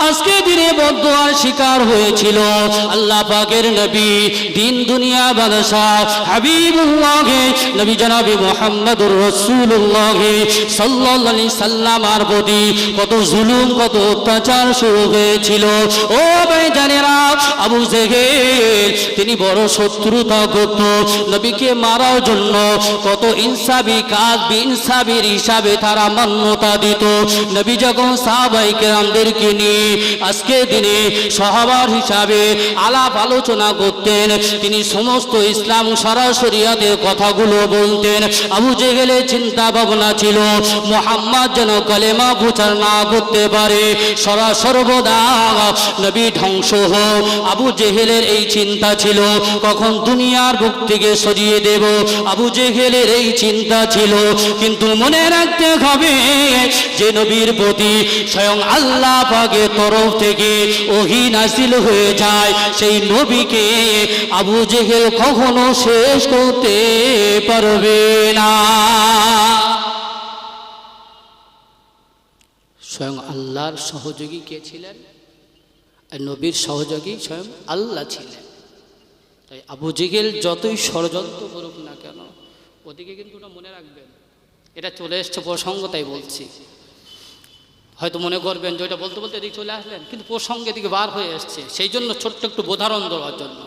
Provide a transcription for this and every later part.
আজকে দিনে বদদুয়ার শিকার হয়েছিল আল্লাহ পাকের নবী দিন দুনিয়া বাদশাহ হাবিবুল্লাহ নবী জনাবে মুহাম্মদুর রাসূলুল্লাহ সাল্লাল্লাহু আলাইহি সাল্লামের প্রতি কত জুলুম কত অত্যাচার শুরু হয়েছিল। ও ভাইজানেরা, আবু জেহেল তিনি বড় শত্রুতা করত নবীকে মারার জন্য, কত ইনসাফি কাজ বিনসাফির হিসাবে তারা মান্যতা দিত। নবী যখন সাহাবায়ে কেরামদেরকে নিয়ে আজকে দিনে সাহাবার হিসাবে আলাপ আলোচনা করতেন, তিনি সমস্ত ইসলাম শরিয়াতের কথাগুলো বলতেন। আবু জেহেলের চিন্তা ভাবনা ছিল মুহাম্মদ যেন কালেমা প্রচার না করতে পারে, সর্বদা নবী ধ্বংস হোক। আবু জেহেলের এই চিন্তা ছিল কখন দুনিয়ার বুক থেকে সরিয়ে দেব, আবু জেহেলের এই চিন্তা ছিল। কিন্তু মনে রাখতে হবে যে নবীর প্রতি স্বয়ং আল্লাহ পাকের তরফ থেকে ওহী নাযিল হয়ে যায়, সেই নবীকে আবু জেহেল কখনো শেষ করতে পারবে না। স্বয়ং আল্লাহর সহযোগী কে ছিলেন? নবীর সহযোগী স্বয়ং আল্লাহ ছিলেন। তাই আবু জেহেল যতই ষড়যন্ত্র করুক না কেন, ওদিকে কিন্তু ওটা মনে রাখবেন, এটা চলে এসছে প্রসঙ্গ তাই বলছি। হয়তো মনে করবেন যে ওইটা বলতে বলতে এদিকে চলে আসলেন, কিন্তু প্রসঙ্গে দিকে বার হয়ে এসছে, সেই জন্য ছোট্ট একটু বোধারণ দেওয়ার জন্য।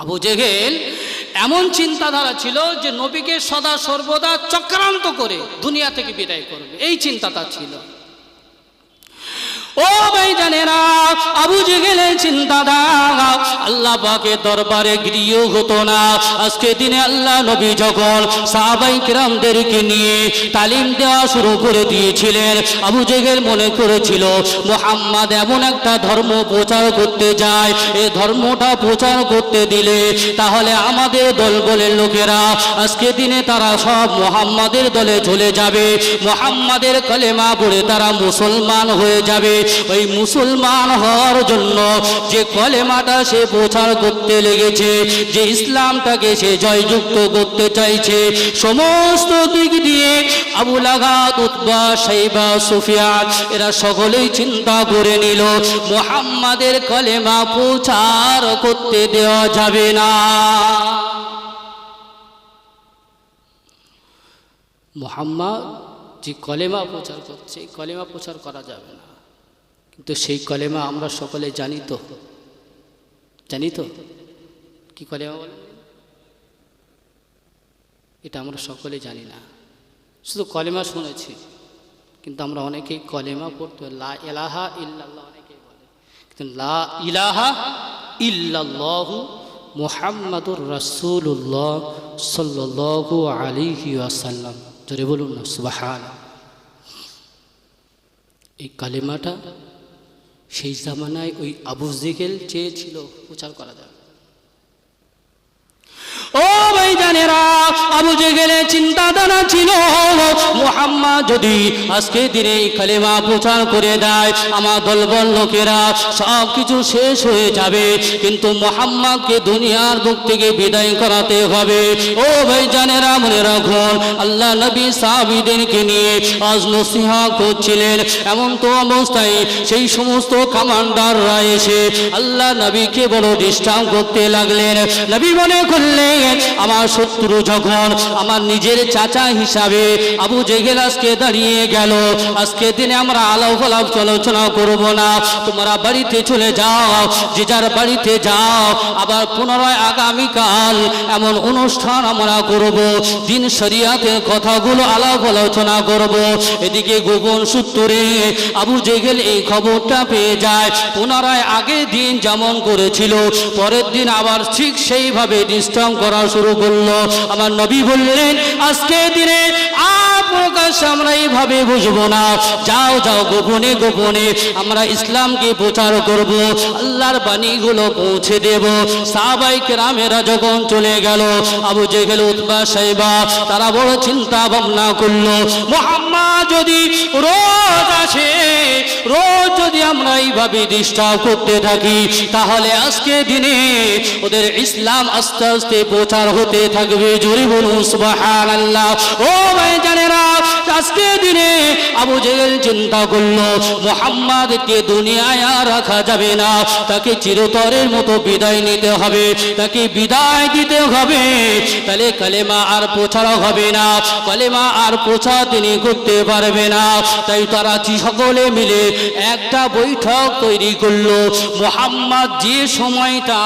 আবু জেহেল এমন চিন্তাধারা ছিল যে নবীকে সদা সর্বদা চক্রান্ত করে দুনিয়া থেকে বিদায় করবে, এই চিন্তাটা ছিল। ও ভাইজানেরা, আবু জেহেলের চিন্তাধারা আল্লাহ পাকের দরবারে গৃহীত হতো না। আজকে দিনে আল্লাহ নবী যখন সাহাবায়ে কেরামদেরকে নিয়ে তালিম দেওয়া শুরু করে দিয়েছিলেন, আবু জেহেল মনে করেছিল মুহাম্মদ এমন একটা ধর্ম প্রচার করতে যায়, এই ধর্মটা প্রচার করতে দিলে তাহলে আমাদের দলবলের লোকেরা আজকে দিনে তারা সব মুহাম্মাদের দলে চলে যাবে, মুহাম্মাদের কালেমা পড়ে তারা মুসলমান হয়ে যাবে। ওই মুসলমান হওয়ার জন্য যে কলেমাটা সে প্রচার করতে লেগেছে, যে ইসলামটাকে সে জয়যুক্ত করতে চাইছে, সমস্ত দিক দিয়ে আবু লাহাব, উতবা, শাইবা, সুফিয়ান এরা সকলেই চিন্তা করে নিল মুহাম্মাদের কলেমা প্রচার করতে দেওয়া যাবে না। মুহাম্মদ যে কলেমা প্রচার করছে, কলেমা প্রচার করা যাবে না। কিন্তু সেই কলেমা আমরা সকলে জানি তো কি কলেমা বলে? এটা আমরা সকলে জানি না, শুধু কলেমা শুনেছি, কিন্তু আমরা অনেকেই কলেমা পড়তে লা ইলাহা ইল্লাল্লাহ অনেকেই বলে, কিন্তু লা ইলাহা ইল্লাল্লাহু মুহাম্মাদুর রাসূলুল্লাহ সাল্লাল্লাহু আলাইহি ওয়াসাল্লাম। জোরে বলুন না সুবহানাল্লাহ। এই কালেমাটা সেই জামানায় ওই আবু জেহেল চেয়েছিল প্রচার করা যাবে। ও ভাইজানেরা, আবু জেহেলের চিন্তাধারা ছিল মুহাম্মদ যদি আজকে দিনে কালেমা প্রচার করে দেয়, আমার দলবল লোকেরা সব কিছু শেষ হয়ে যাবে, কিন্তু মুহাম্মদকে দুনিয়ার বুক থেকে বিদায় করাতে হবে। ও ভাইজানেরা, মনে রাখুন আল্লাহ নবী সাহাবীদেরকে নিয়ে আজ নসিহত করছিলেন, এমন তো অবস্থায় সেই সমস্ত কমান্ডাররা এসে আল্লাহ নবীকে বড় ডিস্টার্ব করতে লাগলেন। নবী মনে করলেন আমার শত্রু যখন আমার নিজের চাচা হিসাবে আবু জেহেল আজকে দাঁড়িয়ে গেল, আজকে দিনে আমরা আলাপ আলোচনা করব না, তোমরা বাড়িতে চলে যাও, যে যার বাড়িতে যাও, আবার পুনরায় আগামীকাল এমন অনুষ্ঠান আমরা করব, দিন শরিয়াতের কথাগুলো আলাপ আলোচনা করব। এদিকে গোপন সূত্রে আবু জেহেল এই খবরটা পেয়ে যায়, পুনরায় আগের দিন যেমন করেছিল পরের দিন আবার ঠিক সেইভাবে ডিস্টার্ব করা শুরু করলো। আমার নবী বললেন আজকে দিনে প্রকাশ্যে আমরা এইভাবে বুঝবো না, যাও যাও গোপনে গোপনে আমরা ইসলামকে প্রচার করব, আল্লাহর বাণীগুলো পৌঁছে দেব। সাহাবায়ে কেরামেরা যখন চলে গেল, আবু জেহেল, উতবা, শাইবা তারা বড় চিন্তা ভাবনা করলো, মুহাম্মদ যদি রোজ আসে, রোজ যদি আমরা এইভাবে ডিস্টার্ব করতে থাকি, তাহলে আজকে দিনে ওদের ইসলাম আস্তে আস্তে প্রচার হতে থাকবে। জোরে বলুন সুবহানাল্লাহ। ও ভাইজানেরা, আজকে দিনে আবু জেহেল চিন্তা করলো মুহাম্মাদকে দুনিয়ায় আর রাখা যাবে না, তাকে চিরতরের মতো বিদায় নিতে হবে, তাকে বিদায় দিতে হবে, তাহলে কালেমা আর প্রচার হবে না, কালেমা আর প্রচার তিনি করতে পারবে না। তাই তারা সকলে মিলে একটা বৈঠক তৈরি করলো। মুহাম্মদ যে সময়টা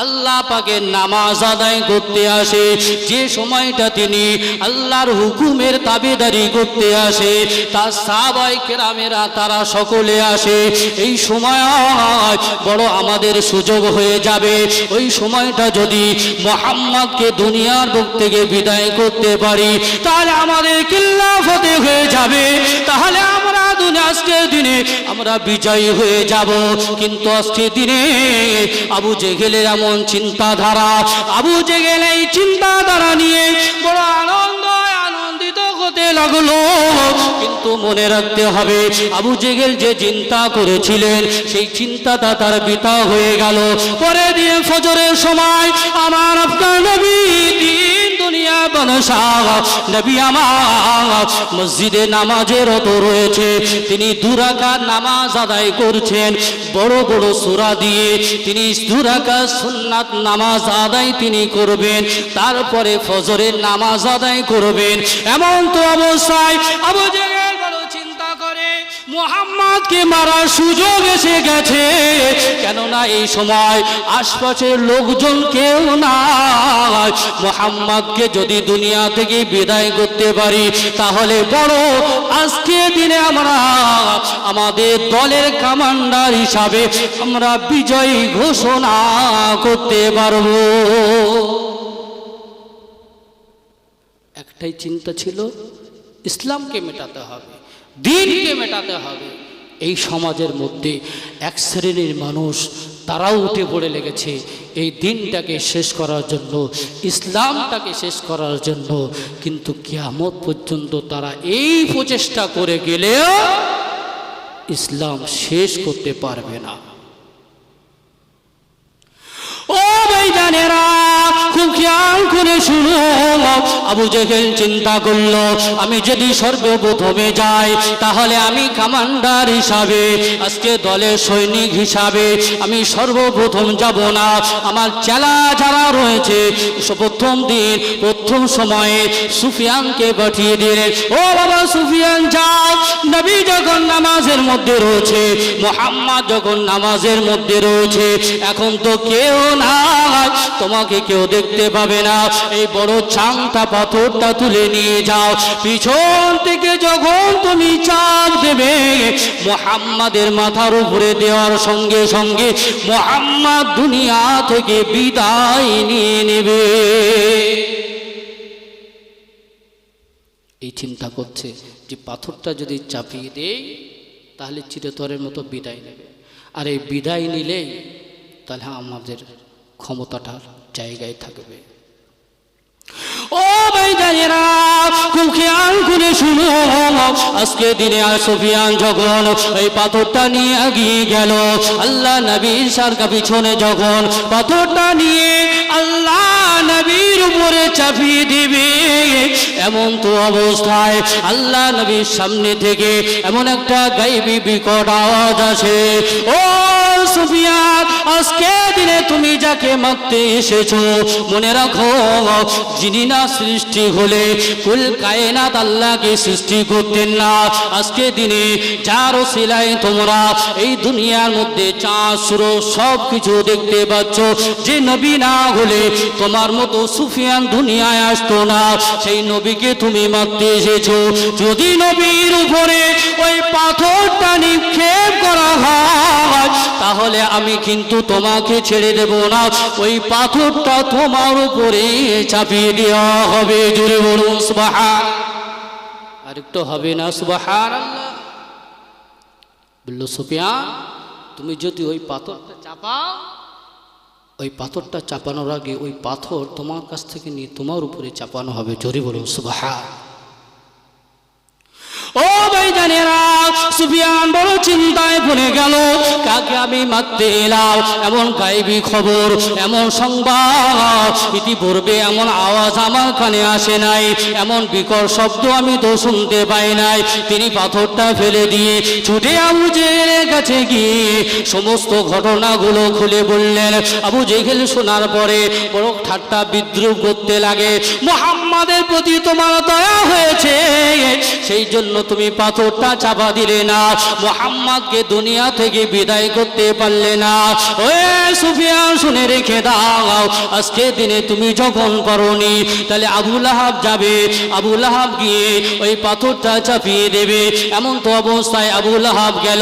আল্লাহ পাকের নামাজ আদায় করতে আসে, যে সময়টা তিনি আল্লাহর হুকুমের তাবেদারি করতে আসে, তার সাহাবায়ে কেরামেরা তারা সকলে আসে, এই সময় বড় আমাদের সুযোগ হয়ে যাবে। ওই সময়টা যদি মুহাম্মদকে দুনিয়ার বুক থেকে বিদায় করতে পারি, তাহলে আমাদের কিল্লা ফতেহ হয়ে যাবে, তাহলে আমরা আজকের দিনে আমরা বিজয়ী হয়ে যাব। কিন্তু আজকের দিনে আবু জেহেলের এমন চিন্তাধারা, আবু জেহেল এই চিন্তাধারা নিয়ে বড় আনন্দিত হতে লাগলো। কিন্তু মনে রাখতে হবে, আবু জেহেল যে চিন্তা করেছিলেন সেই চিন্তাটা তার বৃথা হয়ে গেল। পরে দিয়ে ফজরের সময় আমার আপনার নবী দিন দুনিয়া বাদশাহ নবী আমার মসজিদে নামাজের রত রয়েছে, তিনি 2 রাকাত নামাজ আদায় করছেন, বড় বড় সূরা দিয়ে তিনি 2 রাকাত সুন্নাত নামাজ আদায় তিনি করবেন, তারপরে ফজরের নামাজ আদায় করবেন। এমন তো অবস্থায় আবু জেহেল বড় চিন্তা করে মুহাম্মদকে মারার সুযোগ এসে গেছে, কেননা এই সময় আশপাশের লোকজন কেউ নাই। মুহাম্মদকে যদি দুনিয়া থেকে বিদায় করতে পারি, তাহলে বড় আজকে দিনে আমরা আমাদের দলের কমান্ডার হিসাবে আমরা বিজয়ী ঘোষণা করতে পারব। একটাই চিন্তা ছিল, ইসলামকে মেটাতে হবে, দ্বীনকে মেটাতে হবে। এই সমাজের মধ্যে এক শ্রেণীর মানুষ তারাও উঠে পড়ে লেগেছে এই দিনটাকে শেষ করার জন্য, ইসলামটাকে শেষ করার জন্য। কিন্তু কিয়ামত পর্যন্ত তারা এই প্রচেষ্টা করে গেলেও ইসলাম শেষ করতে পারবে না। ও ভাইজানেরা, খুব খেয়াল করে শুনো। আবু জেহেল চিন্তা করলো, আমি যদি সর্বপ্রথমে যাই, তাহলে আমি কমান্ডার হিসাবে, আজকে দলের সৈনিক হিসাবে আমি সর্বপ্রথম যাব না। আমার চেলা যারা রয়েছে, প্রথম দিন প্রথম সময়ে সুফিয়ানকে পাঠিয়ে দিলেন, ও বাবা সুফিয়ান যাও, নবী যখন নামাজের মধ্যে রয়েছে, মুহাম্মদ যখন নামাজের মধ্যে রয়েছে, এখন তো কেউ নাই, তোমাকে কেউ দেখতে পাবে না, এই বড় চাংটা পাথরটা তুলে নিয়ে যাও, পিছন থেকে যখন তুমি চাপ দেবে, মুহাম্মাদের মাথার উপরে দেওয়ার সঙ্গে সঙ্গে মুহাম্মদ দুনিয়া থেকে বিদায় নিয়ে নেবে। এই চিন্তা করছে যে পাথরটা যদি চাপিয়ে দেই, তাহলে চিরতরের মতো বিদায় নেবে, আর এই বিদায় নিলেই তাহলে আমাদের ক্ষমতাটার জায়গায় থাকবে। ও ভাইজানেরা, খুব খেয়াল করে শুনো। আজকে দিনে সুফিয়ান যখন এই পাথরটা নিয়ে এগিয়ে গেল, আল্লাহ নবীর সারকা পিছনে যখন পাথরটা নিয়ে আল্লাহ নবীর উপরে চাপিয়ে দিবে, এমন তো অবস্থায় আল্লাহ নবীর সামনে থেকে এমন একটা গায়েবী বিকট আওয়াজ আসে, ও সুফিয়ান, আজকে দিনে তুমি যাকে মারতে এসেছো, মনে রাখো যিনি না সৃষ্টি হলে কুল কায়নাত আল্লাহকে সৃষ্টি করতেন না। আজকে দিনে যার ওসিলায় তোমরা এই দুনিয়ার মধ্যে চাঁদ সূরজ সব কিছু দেখতে পাচ্ছ, যে নবী না হলে তোমার মতো সুফিয়ান দুনিয়ায় আসতো না, সেই নবীকে তুমি মারতে এসেছো। যদি নবীর উপরে ওই পাথরটা নিক্ষেপ করা হয়, তাহলে আমি কিন্তু তোমাকে ছেড়ে দেব না, ওই পাথরটা তোমার উপরে চাপিয়ে দেওয়া হবে। জোরে বলুন সুবহান। আরেকটু হবে না সুবহানাল্লাহ? বলল সুফিয়ান, তুমি যদি ওই পাথরটা চাপাও, ওই পাথরটা চাপানোর আগে ওই পাথর তোমার কাছ থেকে নিয়ে তোমার উপরে চাপানো হবে। জোরে বলুন সুবহান। ও ভাইজানেরা, সুফিয়ান বড় চিন্তায় পড়ে গেল, কাকে আমি মারতে এলাম? এমন গায়েবী খবর, এমন সংবাদ ইতিপূর্বে এমন আওয়াজ আমার কানে আসে নাই, এমন বিকট শব্দ আমি তো শুনতে পাই নাই। তিনি পাথরটা ফেলে দিয়ে ছুটে আবু জেহেলের কাছে গিয়ে সমস্ত ঘটনাগুলো খুলে বললেন। আবু জেহেল শোনার পরে বড় ঠাট্টা বিদ্রুপ করতে লাগে। মুহাম্মাদের প্রতি তোমার দয়া হয়েছে, সেই জন্য তুমি পাথরটা চাপা দিলে না, মুহাম্মাদকে দুনিয়া থেকে বিদায় করতে পারলে না। ওয়ে সুফিয়ান, শুনে রেখে দাও, আজকে দিনে তুমি যখন করনি, তাহলে আবু লাহাব যাবে, আবু লাহাব গিয়ে ওই পাথরটা চাপিয়ে দেবে। এমন তো অবস্থায় আবু লাহাব গেল,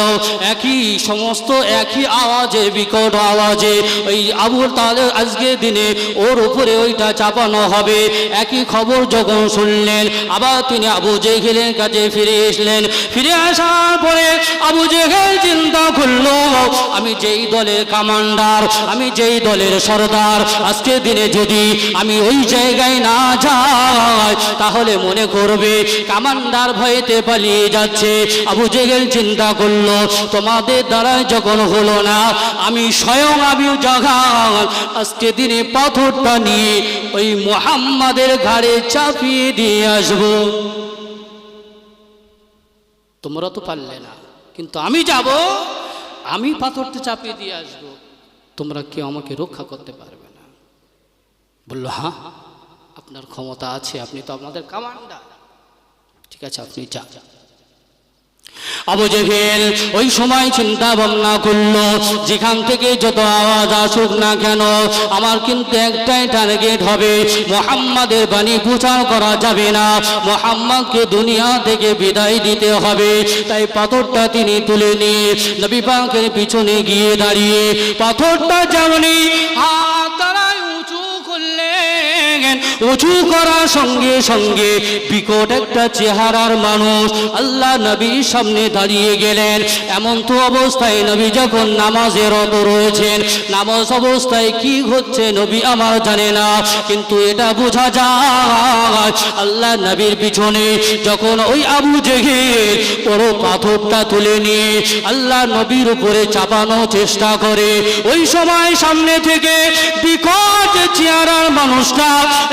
একই আওয়াজে, বিকট আওয়াজে ওই আবু তালেব আজকে দিনে ওর উপরে ওইটা চাপানো হবে। একই খবর যখন শুনলেন, আবার তিনি আবু জেহেলের কাছে ফিরে আসলেন। ফিরে আসার পরে আবু জেহেল চিন্তা করলো, আমি যেই দলের কমান্ডার, আমি যেই দলের সর্দার, আজকে দিনে যদি আমি ওই জায়গায় না যাই, তাহলে মনে করবে কমান্ডার ভয়েতে পালিয়ে যাচ্ছে। আবু জেহেল চিন্তা করলো, তোমাদের দ্বারাই যখন হলো না, আমি স্বয়ং জাগান আজকে দিনে পাথরটা নিয়ে ওই মুহাম্মাদের ঘাড়ে চাপিয়ে দিয়ে আসবো। তোমরা তো পারলে না, কিন্তু আমি যাব, আমি পাথরটা চাপিয়ে দিয়ে আসবো, তোমরা কেউ আমাকে রক্ষা করতে পারবে না। বলল, হ্যাঁ আপনার ক্ষমতা আছে, আপনি তো আপনাদের কমান্ডার, ঠিক আছে আপনি যান। আবু জেহেল ওই সময় চিন্তা ভাবনা করলো, যেখান থেকে যত আওয়াজ আসুক না কেন, আমার কিন্তু একটাই টার্গেট হবে, মুহাম্মাদের বাণী প্রচার করা যাবে না, মুহাম্মাদকে দুনিয়া থেকে বিদায় দিতে হবে। তাই পাথরটা তিনি তুলে নিয়ে নবী পাকের পিছনে গিয়ে দাঁড়িয়ে পাথরটা যেমনি হাত দ্বারায় উঁচু করলেন, উঁচু করার সঙ্গে সঙ্গে বিকট একটা চেহারার মানুষ আল্লাহ নবীর সামনে দাঁড়িয়ে গেলেন। এমন তো অবস্থায় নবী যখন নামাজে রত রয়েছেন, নামাজ অবস্থায় কি হচ্ছে নবী আমার জানে না, কিন্তু এটা বোঝা যায় আল্লাহ নবীর পিছনে যখন ওই আবু জেহেল বড় পাথরটা তুলে নিয়ে আল্লাহ নবীর উপরে চাপানোর চেষ্টা করে, ওই সময় সামনে থেকে বিকট চেহারার মানুষটা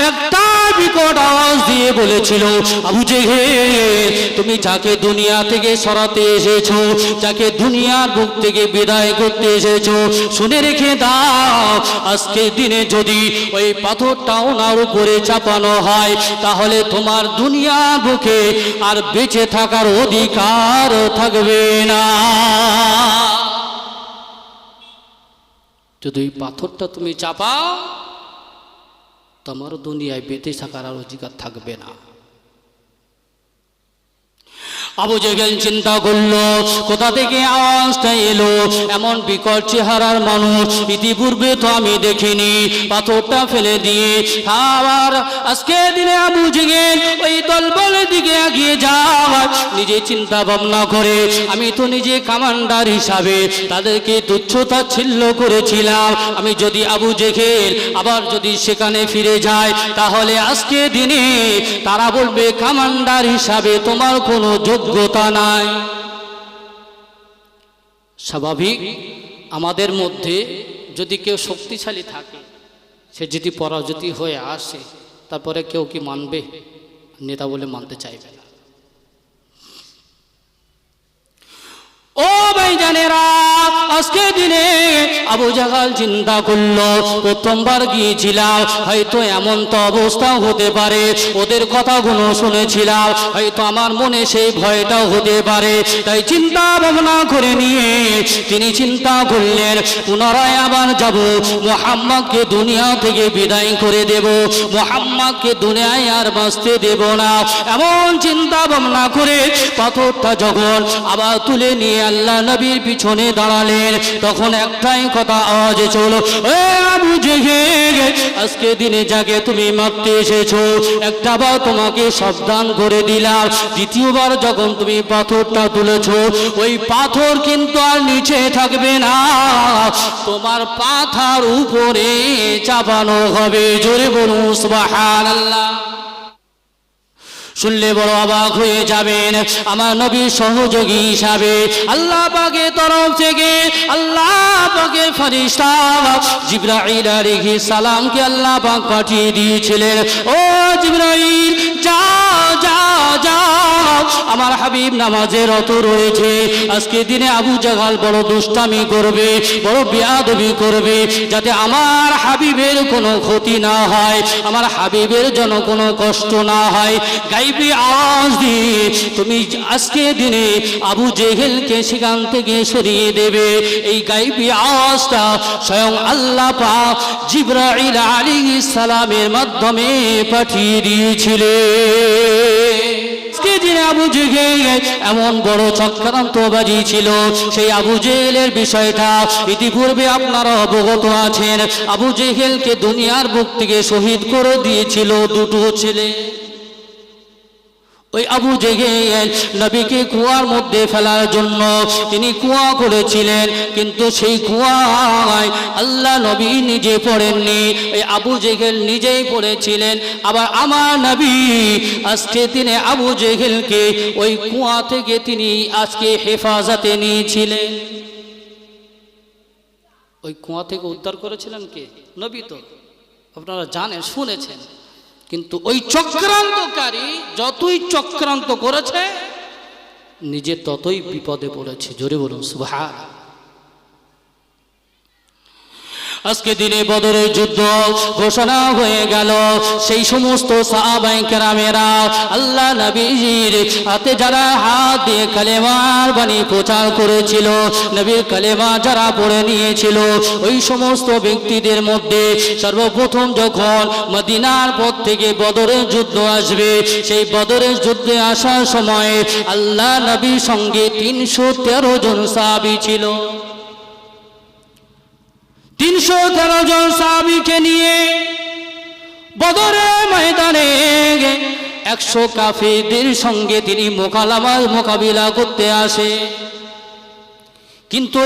একটা বিকট আওয়াজ দিয়ে বলেছিল, আবু জেহেল তুমি যাকে দুনিয়া থেকে সরাতে এসেছো, যাকে দুনিয়ার বুক থেকে বিদায় করতে এসেছো, শুনে রেখে দাও, আজকে দিনে যদি ওই পাথরটা ওনার উপরে চাপানো হয়, তাহলে তোমার দুনিয়ার বুকে আর বেঁচে থাকার অধিকার থাকবে না। যদি ওই পাথরটা তুমি চাপাও, তোমার দুনিয়ায় বেঁচে থাকার আর অধিকার থাকবে না। আবু জেহেল চিন্তা করলো, কোথা থেকে আওয়াজটা এলো, এমন বিকট চেহারার মানুষ ইতিপূর্বে তো আমি দেখিনি। পাথরটা ফেলে দিয়ে আবার আজকে দিনে আবু জেহেল ওই দলবলের দিকে এগিয়ে যায়। নিজে চিন্তা ভাবনা করে, আমি তো নিজে কমান্ডার হিসাবে তাদেরকে তুচ্ছ-তাচ্ছিল্য করেছিলাম, আমি যদি আবু জেহেল আবার যদি সেখানে ফিরে যায়, তাহলে আজকে দিনে তারা বলবে কমান্ডার হিসাবে তোমার কোনো যোগ্যতা নাই। স্বাভাবিক, আমাদের মধ্যে যদি কেউ শক্তিশালী থাকে, সে যদি পরাজিত হয়ে আসে, তারপরে কেউ কি মানবে? নেতা বলে মানতে চাইবে না। ও ভাইজানেরা, আজকে দিনে আবু জাহাল চিন্তা করলো, প্রথমবার গিয়েছিলাম, হয়তো এমন তো অবস্থা হতে পারে, ওদের কথাগুলো শুনেছিলাম, হয়তো আমার মনে সেই ভয়টাও হতে পারে। তাই চিন্তা ভাবনা করে নিয়ে তিনি চিন্তা করলেন, পুনরায় আবার যাব, মুহাম্মাদকে দুনিয়া থেকে বিদায় করে দেব, মুহাম্মাদকে দুনিয়ায় আর বাঁচতে দেব না। এমন চিন্তা ভাবনা করে পাথরটা যখন আবার তুলে নিয়ে আল্লাহ নবীর পিছনে দাঁড়ালেন, তখন একটাই কথা আওয়াজ চলো, এ আবু জেহেল, আজকে দিনে যাকে তুমি মারতে এসেছো, একটাবার তোমাকে সাবধান করে দিলাম, দ্বিতীয়বার যখন তুমি পাথরটা তুলেছো, ওই পাথর কিন্তু আর নিচে থাকবে না, তোমার পাথার উপরে চাপানো হবে। জোরে বলুন সুবহানাল্লাহ। শুনলে বড় অবাক হয়ে যাবেন। আমার নবীর সহযোগী হিসাবে আল্লাহ পাকের তরফ থেকে আল্লাহ পাকের ফেরেশতা জিবরাইল আলাইহিস সালামকে আল্লাহ পাক পাঠিয়ে দিয়েছিলেন। ও জিবরাইল, যাও যাও যাও, আমার হাবিব নামাজে রত রয়েছে। আজকে দিনে আবু জাহাল বড় দুষ্টামি করবে, বড় বেয়াদবি করবে, যাতে আমার হাবিবের কোনো ক্ষতি না হয়, আমার হাবিবের যেন কোনো কষ্ট না হয়। গাইবি আওয়াজ দিয়ে তুমি আজকে দিনে আবু জেহেলকে সেখান থেকে সরিয়ে দেবে। এই গাইবি আওয়াজটা স্বয়ং আল্লাহ পাক জিবরাইল আলাইহিস সালামের মাধ্যমে পাঠিয়ে দিয়েছিলেন। আবু জেহেল এমন বড় চক্রান্তবাজি ছিল। সেই আবু জেহেলের বিষয়টা ইতিপূর্বে আপনারা অবগত আছেন। আবু জেহেলকে দুনিয়ার বুক থেকে শহীদ করে দিয়েছিল দুটো ছেলে। ওই আবু জেহেল নবীকে কুয়ার মধ্যে ফেলার জন্য তিনি কুয়া করেছিলেন, কিন্তু সেই কুয়ায় আল্লাহ নবী নিজে পড়েননি, ওই আবু জেহেল নিজেই পড়েছিলেন। আবার আমার নবী আজকে তিনি আবু জেহেলকে ওই কুয়া থেকে তিনি আজকে হেফাজতে নিয়েছিলেন। ওই কুয়া থেকে উদ্ধার করেছিলেন কে? নবী তো আপনারা জানেন, শুনেছেন। কিন্তু ওই চক্রান্তকারী যতই চক্রান্ত করেছে নিজে ততই বিপদে পড়েছে। জোরে বলুন সুবহানাল্লাহ। আজকে দিনে বদরের যুদ্ধ ঘোষণা হয়ে গেল। সেই সমস্ত সাহাবায়ে কেরামেরা আল্লাহ নবীর হাতে যারা হাত দিয়ে কালেমার বাণী প্রচার করেছিল, নবীর কালেমা যারা পড়ে নিয়েছিল, ওই সমস্ত ব্যক্তিদের মধ্যে সর্বপ্রথম যখন মদিনার পথ থেকে বদরের যুদ্ধ আসবে, সেই বদরের যুদ্ধে আসার সময় আল্লাহ নবীর সঙ্গে 313 জন সাহাবী ছিল। 313 জন সাহাবীকে নিয়ে বদরের ময়দানে 100 কাফিরদের সঙ্গে তিনি মোকাবিলা করতে আসে। কিন্তু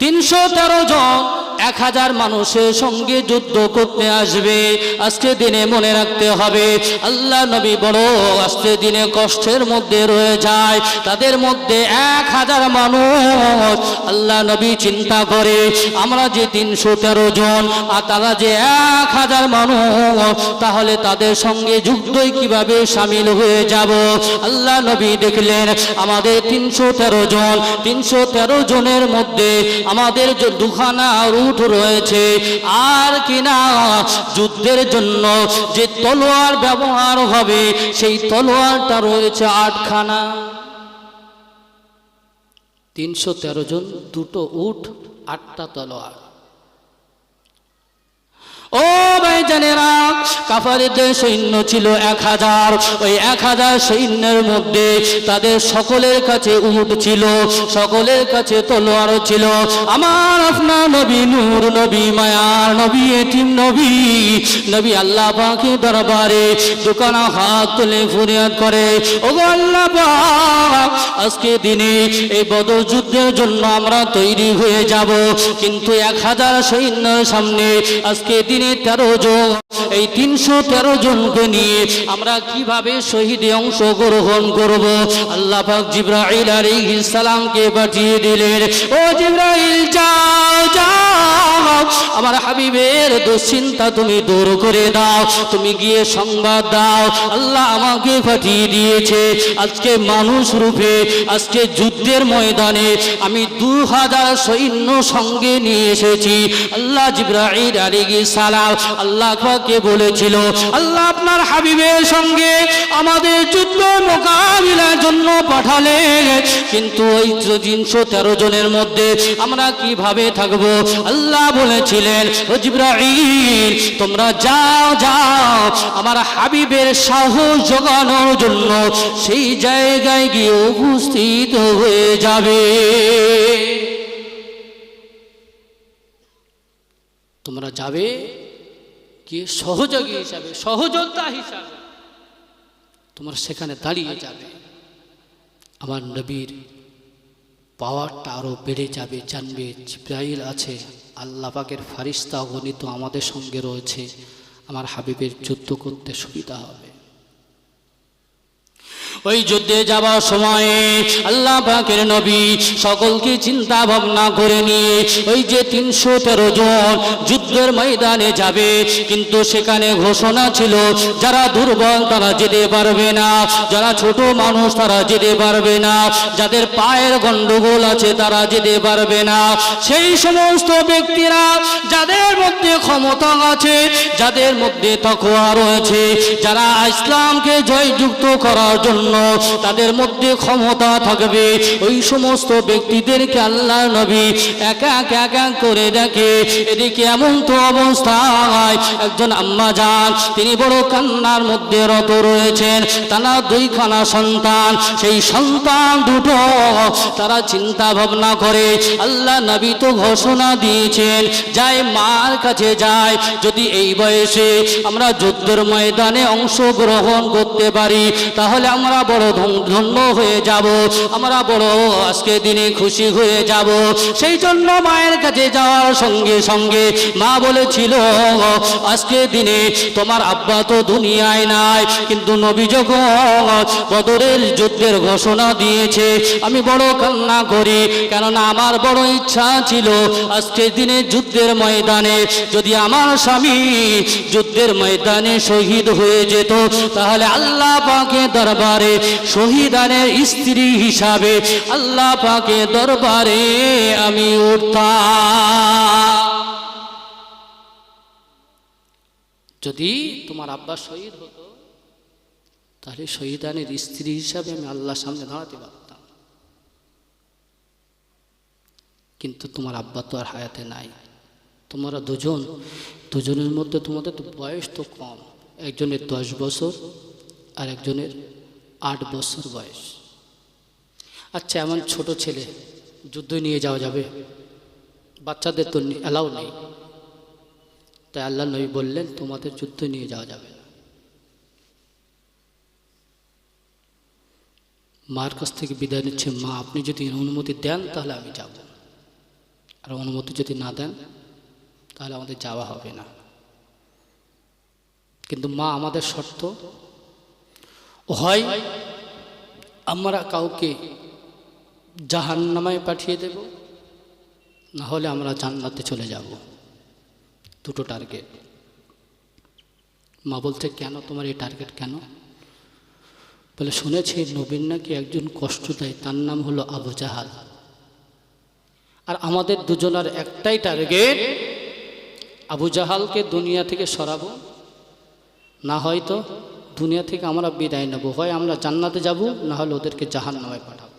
313 জন 1000 মানুষের সঙ্গে যুদ্ধ করতে আসবে। আজকে দিনে মনে রাখতে হবে, আল্লাহ নবী বড় আজকে দিনে কষ্টের মধ্যে রয়ে যায়। তাদের মধ্যে 1000 মানুষ আল্লাহ নবী চিন্তা করে, আমরা যে 313 জন আর তারা যে 1000 মানুষ, তাহলে তাদের সঙ্গে যুদ্ধই কিভাবে সামিল হয়ে যাব। আল্লাহ নবী দেখলেন আমাদের 313 জনের মধ্যে আমাদের যে দুখানা উট রয়েছে, আর কিনা যুদ্ধের জন্য যে তলোয়ার ব্যবহার হবে সেই তলোয়ারটা রয়েছে 8খানা। 313 জন, 2টো উট, 8টা তলোয়ার। ও ভাইজানেরা, কাফারদের সৈন্য ছিল 1000। ওই 1000 সৈন্যের মধ্যে তাদের সকলের কাছে উট ছিল, সকলের কাছে তলোয়ার ছিল। আমার আপনার নবী, নূর নবী, মায়ার নবী, এতিম নবী, নবী আল্লাহ পাকের দরবারে দুখানা হাত তুলে ফরিয়াদ করে, ওগো আল্লাহ পাক, আজকে দিনে এই বদর যুদ্ধের জন্য আমরা তৈরি হয়ে যাব, কিন্তু 1000 সৈন্যের সামনে আজকে দিনে 13 জন, এই 313 জনকে নিয়ে আমরা কিভাবে শহীদে অংশগ্রহণ করব। আল্লাহ পাক জিবরাইল আলাইহিস সালামকে পাঠিয়ে দিলেন, ও জিবরাইল যাও যাও, আমার হাবিবের দুশ্চিন্তা তুমি দূর করে দাও, তুমি গিয়ে সংবাদ দাও আল্লাহ আমাকে পাঠিয়ে দিয়েছে। আজকে মানুষ রূপে আজকে যুদ্ধের ময়দানে আমি 2000 সৈন্য সঙ্গে নিয়ে এসেছি। আল্লাহ জিবরাইল আলাইহিস সালাম আল্লাহ পাককে বলেছিল, আল্লাহ আপনার হাবিবের সঙ্গে আমাদের যুদ্ধ মোকাবিলার জন্য পাঠালেন, কিন্তু ওই 313 জনের মধ্যে আমরা কিভাবে থাকবো। আল্লাহ বলেছিলেন, ও জিবরাইল তোমরা যাও যাও, আমার হাবিবের সাহস জোগানোর জন্য সেই জায়গায় গিয়ে উপস্থিত হয়ে যাবে। তোমরা যাবে কি সহযোগী হিসাবে, সহযোদ্ধা হিসাবে তোমরা সেখানে দাঁড়িয়ে যাবে। আমার নবীর পাওয়ারটা আরো বেড়ে যাবে। জানবে জিবরাইল আছে, আল্লাহ পাকের ফারিস্তা গণিত আমাদের সঙ্গে রয়েছে, আমার হাবিবের যুদ্ধ করতে সুবিধা হবে। ওই যুদ্ধে যাওয়ার সময়ে আল্লাহ পাকের নবী সকলকে চিন্তা ভাবনা করে নিয়ে ওই যে 313 জন যুদ্ধের ময়দানে যাবে, কিন্তু সেখানে ঘোষণা ছিল যারা দুর্বল তারা যেতে পারবে না, যারা ছোট মানুষ তারা যেতে পারবে না, যাদের পায়ের গন্ডগোল আছে তারা যেতে পারবে না। সেই সমস্ত ব্যক্তিরা যাদের মধ্যে ক্ষমতা আছে, যাদের মধ্যে তাকওয়া রয়েছে, যারা ইসলামকে জয়যুক্ত করার জন্য তাদের মধ্যে ক্ষমতা থাকবে, ওই সমস্ত ব্যক্তিদেরকে আল্লাহ নবী একা একা করে দেখে। এদিকে এমন তো অবস্থায় একজন আম্মা যান, তিনি বড় কান্নার মধ্যে রত রয়েছেন, তারা 2খানা সন্তান, সেই সন্তান দুটো তারা চিন্তা ভাবনা করে আল্লাহ নবী তো ঘোষণা দিয়েছেন যায় মার কাছে যায়, যদি এই বয়সে আমরা যুদ্ধের ময়দানে অংশগ্রহণ করতে পারি তাহলে আমরা বড় ধন্য হয়ে যাব, আমরা বড় আজকে দিনে খুশি হয়ে যাব। সেই জন্য মায়ের কাছে যাওয়ার সঙ্গে সঙ্গে মা বলেছিল আজকে দিনে তোমার আব্বা তো দুনিয়ায় নাই, কিন্তু নবী যখন বদরের যুদ্ধের ঘোষণা দিয়েছে আমি বড় কান্না করি, কেননা আমার বড় ইচ্ছা ছিল আজকে দিনে যুদ্ধের ময়দানে যদি আমার স্বামী যুদ্ধের ময়দানে শহীদ হয়ে যেত তাহলে আল্লাহ পাকের দরবারে শহীদানের স্ত্রী হিসাবে আল্লাহ পাকের দরবারে আমি উঠতাম। যদি তোমার আব্বা শহীদ হতো তাহলে শহীদানের স্ত্রী হিসাবে আমি আল্লাহর সামনে দাঁড়াতে পারতাম, কিন্তু তোমার আব্বা তো আর হায়াতে নাই, তোমরা দুজনের মধ্যে তোমাদের তো বয়স তো কম, একজনের 10 বছর আর একজনের 8 বছর বয়স। আচ্ছা, এমন ছোট ছেলে যুদ্ধ নিয়ে যাওয়া যাবে? বাচ্চাদের তো অ্যালাউ নেই, তাই আল্লাহ নবী বললেন তোমাদের যুদ্ধ নিয়ে যাওয়া যাবে না। মার কাছ থেকে বিদায় নিচ্ছে, মা আপনি যদি অনুমতি দেন তাহলে আমি যাব, আর অনুমতি যদি না দেন তাহলে আমাদের যাওয়া হবে না। কিন্তু মা আমাদের শর্ত, হয় আমরা কাউকে জাহান্নামে পাঠিয়ে দেব, না হলে আমরা জান্নাতে চলে যাব, দুটো টার্গেট। মা বলছে কেন তোমার এই টার্গেট কেন? বলে শুনেছি নবীর নাকি একজন কষ্ট দেয়, তার নাম হলো আবু জাহাল, আর আমাদের দুজনের একটাই টার্গেট আবু জাহালকে দুনিয়া থেকে সরাবো, না হয়তো দুনিয়া থেকে আমরা বিদায় নেব, হয় আমরা জান্নাতে যাব না হলে ওদেরকে জাহান্নামে পাঠাবো।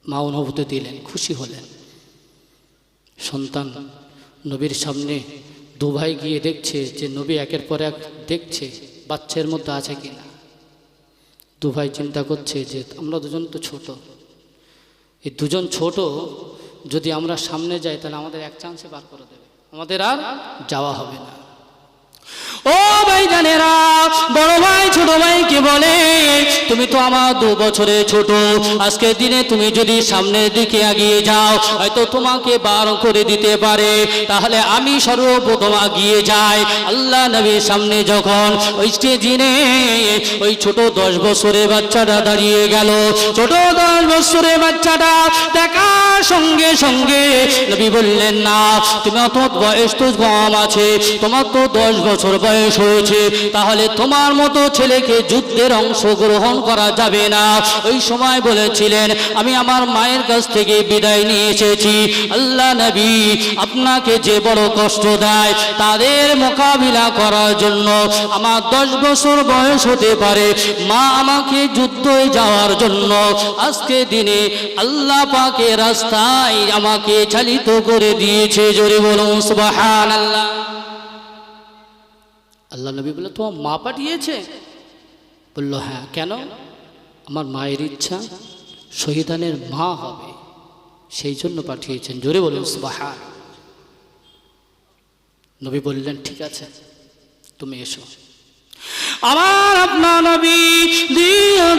মা অনুভূতি দিলেন, খুশি হলেন। সন্তান নবীর সামনে 2 ভাই গিয়ে দেখছে যে নবী একের পর এক দেখছে বাচ্চার মধ্যে আছে কিনা। 2 ভাই চিন্তা করছে যে আমরা দুজন তো ছোট, এই দুজন ছোট, যদি আমরা সামনে যাই তাহলে আমাদের এক চান্সে বার করে দেবে, আমাদের আর যাওয়া হবে না। ও ভাই জানেরা, বড় ভাই ছোট ভাইকে বলে তুমি তো আমার 2 বছরের ছোট, আজকে দিনে তুমি যদি সামনের দিকে এগিয়ে যাও হয়তো তোমাকে বার করে দিতে পারে, তাহলে আমি সর্বপ্রথম এগিয়ে যাই। আল্লাহ নবীর সামনে যখন ওই স্টেজিনে ওই ছোট 10 বছরের বাচ্চাটা দাঁড়িয়ে গেল, ছোট 10 বছরের বাচ্চাটা দেখার সঙ্গে সঙ্গে নবী বললেন না তুমি অত বয়স তো কম আছে, তোমার তো 10 বছর বয়স হয়েছে, তাহলে তোমার মতো ছেলেকে যুদ্ধের অংশগ্রহণ করা যাবে না। ওই সময় বলেছিলেন আমি আমার মায়ের কাছ থেকে বিদায় নিয়ে এসেছি, আল্লাহ নবী আপনাকে যে বড় কষ্ট দেয় তাদের মোকাবিলা করার জন্য আমার 10 বছর বয়স হতে পারে, মা আমাকে যুদ্ধে যাওয়ার জন্য আজকে দিনে আল্লাহ পাকের রাস্তায় আমাকে চালিত করে দিয়েছে। জোরে বলুন সুবহানাল্লাহ। আল্লাহ নবী বলল তোমার মা পাঠিয়েছে? বলল হ্যাঁ। কেন? আমার মায়ের ইচ্ছা শহীদানের মা হবে, সেই জন্য পাঠিয়েছেন। জোরে বলুন সুবহান। নবী বললেন ঠিক আছে তুমি এসো। আমার আপনার নবী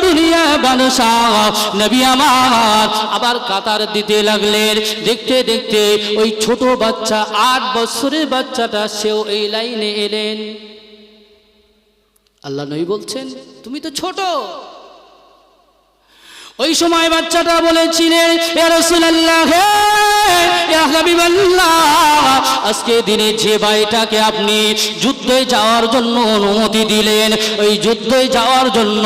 দুনিয়া বাদশাহ নবী আমার আবার কাতার দিতে লাগলেন। দেখতে দেখতে ওই ছোট বাচ্চা 8 বছরের বাচ্চাটা সেও এই লাইনে এলেন। আল্লাহ নবী বলছেন তুমি তো ছোট। ওই সময় বাচ্চাটা বলেছিলেন ইয়া রাসূলুল্লাহ ইয়া হাবিবাল্লাহ, আজকে দিনে যে ভাইটাকে আপনি যুদ্ধে যাওয়ার জন্য অনুমতি দিলেন, ওই যুদ্ধে যাওয়ার জন্য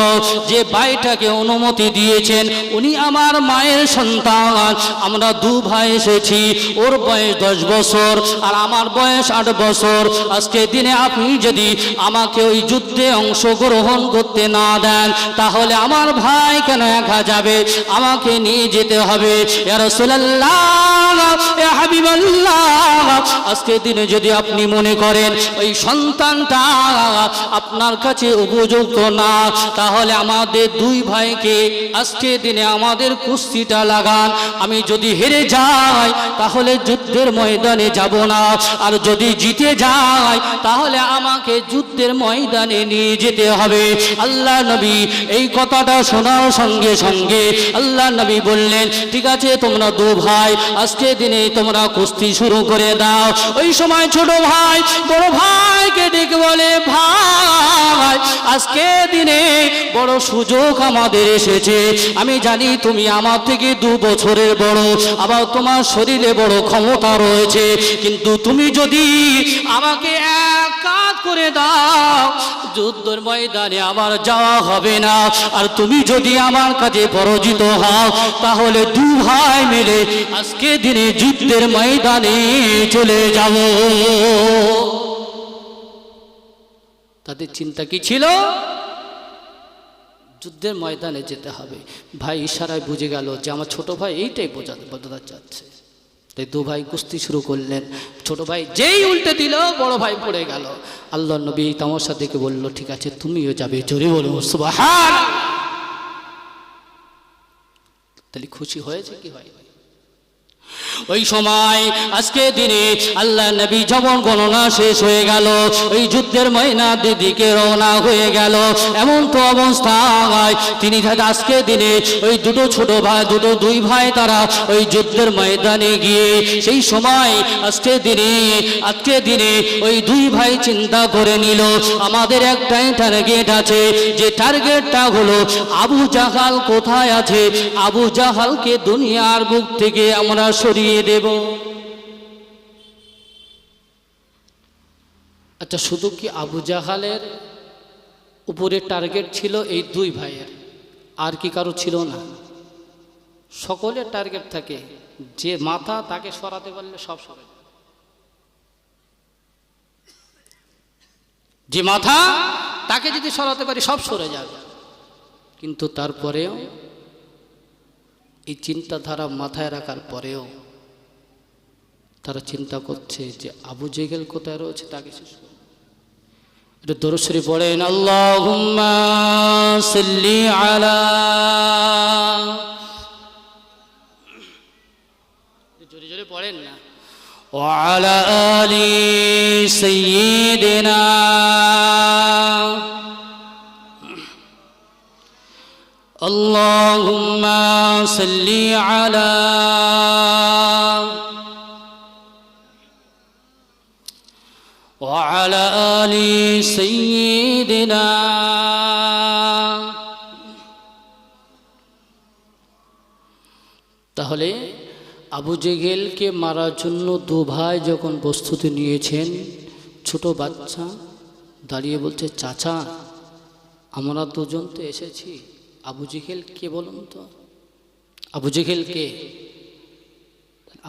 যে ভাইটাকে অনুমতি দিয়েছেন উনি আমার মায়ের সন্তান। আমরা 2 ভাই এসেছি, ওর বয়স 10 বছর আর আমার বয়স 8 বছর। আজকে দিনে আপনি যদি আমাকে ওই যুদ্ধে অংশগ্রহণ করতে না দেন তাহলে আমার ভাই কেন একা যাবে, আমাকে নিয়ে যেতে হবে। ইয়া রাসূলুল্লাহ ইয়া হাবিবাল্লাহ, আজকে দিনে যদি আপনি মনে করেন ওই সন্তানটা আপনার কাছে উপযুক্ত না, তাহলে আমাদের 2 ভাইকে আজকে দিনে আমাদের কুস্তিটা লাগান। আমি যদি হেরে যাই তাহলে যুদ্ধের ময়দানে যাব না, আর যদি জিতে যাই তাহলে আমাকে যুদ্ধের ময়দানে নিয়ে যেতে হবে। আল্লাহ নবী এই কথাটা শোনার সঙ্গে সঙ্গে আল্লাহ নবী বললেন ঠিক আছে তোমরা 2 ভাই আজকে দিনে তোমরা কুস্তি শুরু করে দাও। ওই সময় ছোট ভাই বড় ভাইকে ডেকে বলে ভাই আজকে দিনে বড় সুযোগ আমাদের এসেছে, আমি জানি তুমি আমার থেকে 2 বছরের বড়, আবার তোমার শরীরে বড় ক্ষমতা রয়েছে, কিন্তু তুমি যদি আমাকে এক কাজ করে দাও যুদ্ধের ময়দানে আমার যাওয়া হবে না, আর তুমি যদি আমার কাছে পরাজিত হও তাহলে 2 ভাই মিলে আজকে দিনে যুদ্ধের ময়দানে চলে যাব। তাদের চিন্তা কি ছিল? যুদ্ধের ময়দানে যেতে হবে। ভাই ইশারায় বুঝে গেল যে আমার ছোট ভাই এইটাই বোঝাতে চাচ্ছে, তাই 2 ভাই কুস্তি শুরু করলেন। ছোট ভাই যেই উল্টে দিল বড় ভাই পড়ে গেল। আল্লাহ নবী তামাশা দেখে বলল ঠিক আছে তুমিও যাবে, জোরে বলো সুবহান। তাহলে খুশি হয়েছে কি হয়? ওই সময় আজকে দিনে আল্লাহ নবী যখন গণনা শেষ হয়ে গেল ওই যুদ্ধের ময়দানের দিকে রওনা হয়ে গেল। এমন তো অবস্থায় তিনি আজকে দিনে ওই 2 ছোট ভাই 2 ভাই তারা ওই যুদ্ধের ময়দানে গিয়ে সেই সময় আজকে দিনে ওই 2 ভাই চিন্তা করে নিল আমাদের একটাই টার্গেট আছে, যে টার্গেটটা হলো আবু জাহাল কোথায় আছে, আবু জাহালকে দুনিয়ার বুক থেকে আমরা সরিয়ে দেব। আচ্ছা শুধু কি আবু জাহালের উপরে টার্গেট ছিল এই 2 ভাইয়ের, আর কি কারো ছিল না? সকলের টার্গেট থাকে যে মাথা তাকে সরাতে পারলে সব সরে, যে মাথা তাকে যদি সরাতে পারি সব সরে যাবে। কিন্তু তারপরেও এই চিন্তাধারা মাথায় রাখার পরেও তারা চিন্তা করছে যে আবু জেহেল কোথায় রয়েছে তাকে শেষ করব। এটা দরুদ শরীফ পড়েন আল্লাহুম্মা সাল্লি আলা, জোরে জোরে পড়েন না, ওয়া আলা আলি সাইয়্যিদিনা আল্লাহুম্মা সাল্লি আলা وعلى آل سيدنا। তাহলে আবু জেহেলকে মারার জন্য 2 ভাই যখন প্রস্তুতি নিয়েছেন, ছোট বাচ্চা দাঁড়িয়ে বলছে চাচা আমরা 2 জন তো এসেছি, আবু জেহেল কে বলুন তো? আবু জেহেল কে?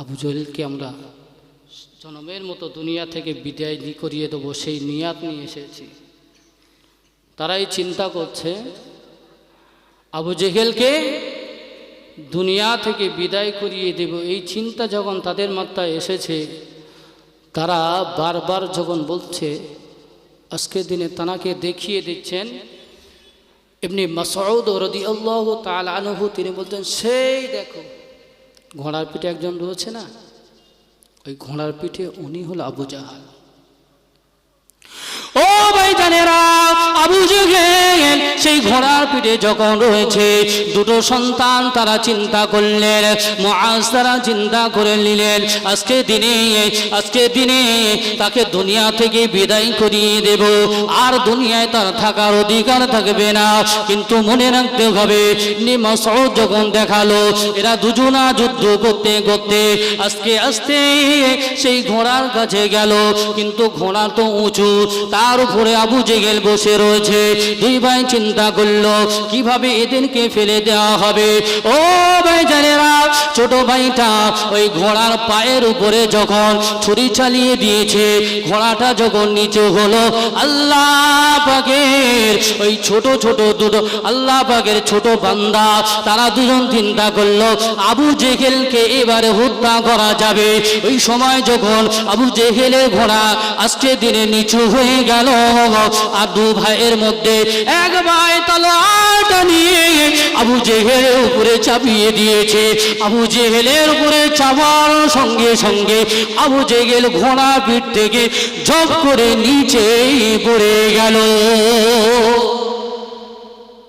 আবু জেহেলকে আমরা জনমের মতো দুনিয়া থেকে বিদায় করিয়ে দেবো সেই নিয়াত নিয়ে এসেছি। তারাই চিন্তা করছে আবু জেহেলকে দুনিয়া থেকে বিদায় করিয়ে দেব, এই চিন্তা যখন তাদের মাথায় এসেছে তারা বারবার যখন বলছে আজকের দিনে তানাকে দেখিয়ে দিচ্ছেন ইবনে মাসউদ রাদিয়াল্লাহু তাআলা আনহু, তিনি বলতেন সেই দেখো ঘোড়ার পিঠে একজন রয়েছে না, ওই ঘোড়ার পিঠে উনি হলো আবু জাহাল। ও ভাই ভাইজানেরা, আবু জেহেল সেই ঘোড়ার পিঠে যখন রয়েছে, দুটো সন্তান তারা চিন্তা করলেন, মুআজ তারা চিন্তা করে নিলেন, আজকে দিনে তাকে দুনিয়া থেকে বিদায় করিয়ে দেব, আর দুনিয়ায় তার থাকার অধিকার থাকবে না। কিন্তু মনে রাখতে হবে, ইবনে মাসউদ যখন দেখালো এরা দুজনা যুদ্ধ করতে করতে আস্তে আস্তে সেই ঘোড়ার কাছে গেল, কিন্তু ঘোড়া তো উঁচু, তার উপরে আবু জেহেল বসে রয়েছে। দুই ভাই চিন্তা করলো কিভাবে এদেরকে ফেলে দেওয়া হবে। ও ভাইজানেরা, ছোট ভাইটা ওই ঘোড়ার পায়ের উপরে যখন ছুরি চালিয়ে দিয়েছে, ঘোড়াটা যখন নিচে হলো, আল্লাহ পাকের ওই ছোট দুটো আল্লাহ পাকের ছোট বান্দা তারা দুজন চিন্তা করলো আবু জেহেলকে এবারে হত্যা করা যাবে। ওই সময় যখন আবু জেহেলের ঘোড়া আজকে দিনে নিচু হয়ে গেল, আর দু ভাইয়ের মধ্যে এক ভাই তলোয়ারটা নিয়ে আবু জেহেলের উপরে চাপিয়ে দিয়েছে। আবু জেহেলের উপরে চাপার সঙ্গে সঙ্গে আবু জেহেল ঘোড়া পিঠ থেকে ঝপ করে নিচে পড়ে গেল।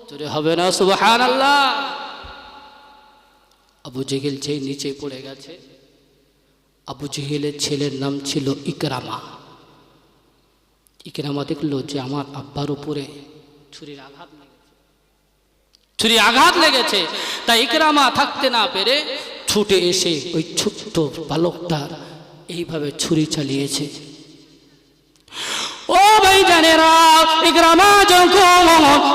জোরে হবে না সুবহানাল্লাহ। আবু জেহেল যে নিচে পড়ে গেছে, আবু জেহেলের ছেলের নাম ছিল ইকরামা। ইকরামা দেখলো যে আমার আব্বার উপরে ছুরির আঘাত লেগেছে, তাই ইকরামা থাকতে না পেরে ছুটে এসে ওই ছোট্ট বালকটার এইভাবে ছুরি চালিয়েছে। ও ভাইজানেরা, ইকরামা যখন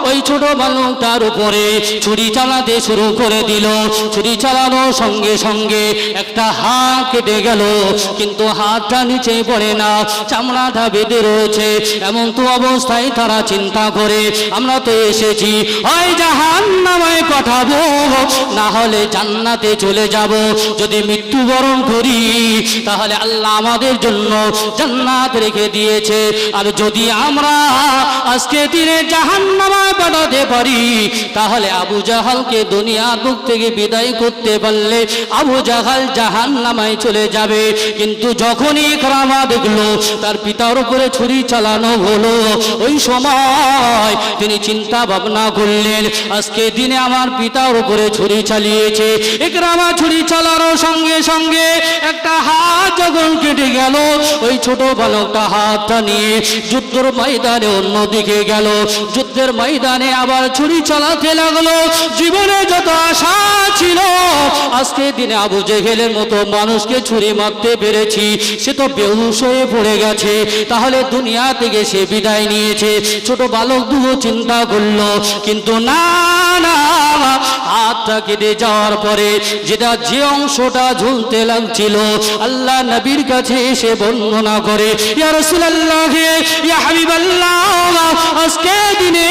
ওই ছোট বালকটার উপরে ছুরি চালাতে শুরু করে দিল, ছুরি চালানোর সঙ্গে সঙ্গে একটা হাত কেটে গেল, কিন্তু হাতটা নিচে পড়ে না, চামড়াটা বেঁধে রয়েছে। এমন তো অবস্থায় তারা চিন্তা করে আমরা তো এসেছি হয় জাহান্নামে পাঠাবো, না হলে জান্নাতে চলে যাব। যদি মৃত্যুবরণ করি তাহলে আল্লাহ আমাদের জন্য জান্নাত রেখে দিয়েছে, আর যদি আমরা আজকে দিনে জাহান্নামে পাঠাতে পারি তাহলে আবু জাহালকে দুনিয়ার বুক থেকে বিদায় করতে পারলে আবু জাহাল জাহান্নামে চলে যাবে। কিন্তু যখনই ইকরামা দেখলো তার পিতার উপরে ছুরি চালানো হলো, ওই সময় তিনি চিন্তা ভাবনা করলেন আজকে দিনে আমার পিতার উপরে ছুরি চালিয়েছে। ইকরামা ছুরি চালানোর সঙ্গে সঙ্গে একটা হাত যখন কেটে গেল, ওই ছোট বালকটা হাতটা নিয়ে যুদ্ধের ময়দানে অন্যদিকে গেল, যুদ্ধের ময়দানে আবার ছুরি চালাতে লাগলো। জীবনে যত আশা ছিল আজকে দিনে আবু জেহেলের মতো মানুষকে ছুরি মারতে পেরেছি, সে তো বেহুশ হয়ে পড়ে গেছে, তাহলে দুনিয়া থেকে সে বিদায় নিয়েছে। ছোট বালক দুটো চিন্তা করলো, কিন্তু না না, হাতটা কেটে যাওয়ার পরে যে অংশটা ঝুলতে লাগছিল, আল্লাহ নবীর কাছে এসে বর্ণনা করে, ইয়া রাসূলুল্লাহ, ইয়া হাবিবাল্লাহ, আজকে দিনে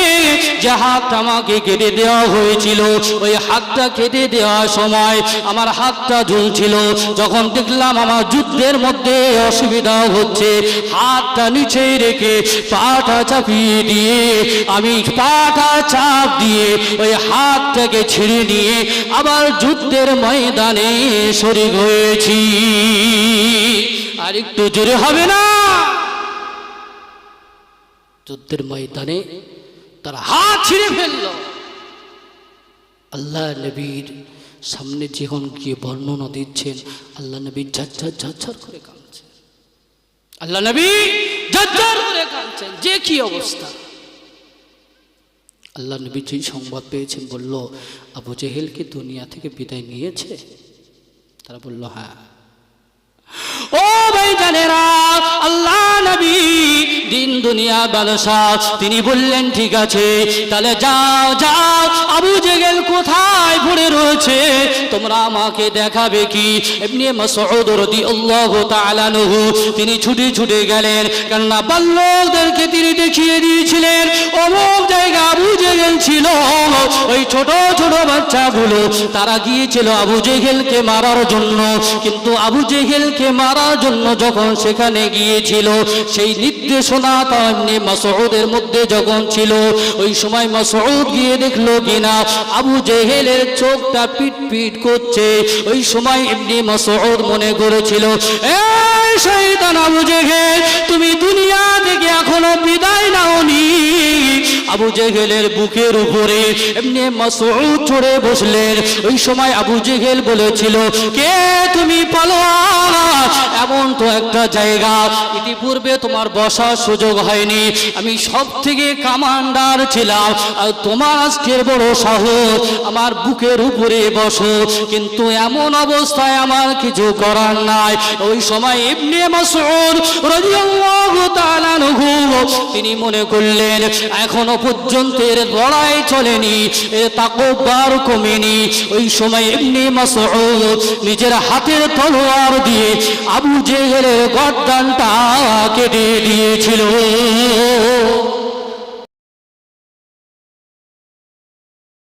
যে হাতটা আমাকে কেটে দেওয়া হয়েছিল, ওই হাতটা কেটে দেওয়ার সময় আমার হাতটা ঝুলছিল। যখন দেখলাম আমার যুদ্ধের মধ্যে অসুবিধা হচ্ছে, হাতটা নিচে রেখে পাটা চাপিয়ে দিয়ে আমি পাটা চাপ দিয়ে ওই হাতটাকে ছিঁড়ে নিয়ে আবার যুদ্ধের ময়দানে শরীক হয়েছি। আর একটু জোরে হবে না? যুদ্ধের ময়দানে তারা হাত ছিঁড়ে ফেলল। আল্লাহ নবীর সামনে যখন গিয়ে বর্ণনা দিচ্ছেন, আল্লাহ নবী ঝরঝর করে কাঁদছেন। আল্লাহ নবী ঝরঝর করে কাঁদছেন, যে কি অবস্থা। আল্লাহ নবী যেই সংবাদ পেয়েছেন বলল, আবু জেহেলকে দুনিয়া থেকে বিদায় নিয়েছে? তারা বলল হ্যাঁ। ও ভাইজানেরা, আল্লাহ নবী দিন দুনিয়া বাদশাহ, তিনি বললেন ঠিক আছে, তাহলে যাও যাও, আবু জেহেল কোথায় পড়ে রয়েছে তোমরা আমাকে দেখাবে কি? ইবনে মাসউদ রাদিয়াল্লাহু তাআলা আনহু তিনি ছুটে গেলেন, কেননা বাল্যদেরকে তিনি দেখিয়ে দিয়েছিলেন অমুক জায়গা আবু জেহেল ছিল। ওই ছোট বাচ্চাগুলো তারা গিয়েছিল আবু জেহেলকে মারার জন্য, কিন্তু আবু জেহেলকে মারার জন্য যখন সেখানে গিয়েছিল, সেই নির্দেশনা ইবনে মাসউদের মধ্যে যখন ছিল, ওই সময় মাসউদ গিয়ে দেখলো কিনা আবু জেহেলের চোখটা পিট করছে। ওই সময় ইবনে মাসউদ মনে করেছিল, এই শয়তান আবু জেহেল, তুমি দুনিয়া থেকে এখনো বিদায় নাওনি। আবু জেহেলের বুকের উপরে এমনি মাসউদ চড়ে বসলেন। ওই সময় আবু জেহেল বলেছিল, কে তুমি পালোয়ান? এমন তো একটা জায়গা ইতিপূর্বে তোমার বসার সুযোগ হয়নি, আমি সব থেকে কামান্ডার ছিলাম, আর তোমার আজকের বড় সাহস আমার বুকের উপরে বসো। কিন্তু এমন অবস্থায় আমার কিছু করার নাই। ওই সময় ইবনে মাসউদ রাদিয়াল্লাহু তাআলা আনহু তিনি মনে করলেন এখনো পর্যন্ত এর লড়াই চলেনি, এর তাকব্বর কমেনি। ওই সময় ইবনে মাসউদ নিজের হাতের তলোয়ার দিয়ে আবু জেহেলের গর্দানটা কেটে দিয়েছিল।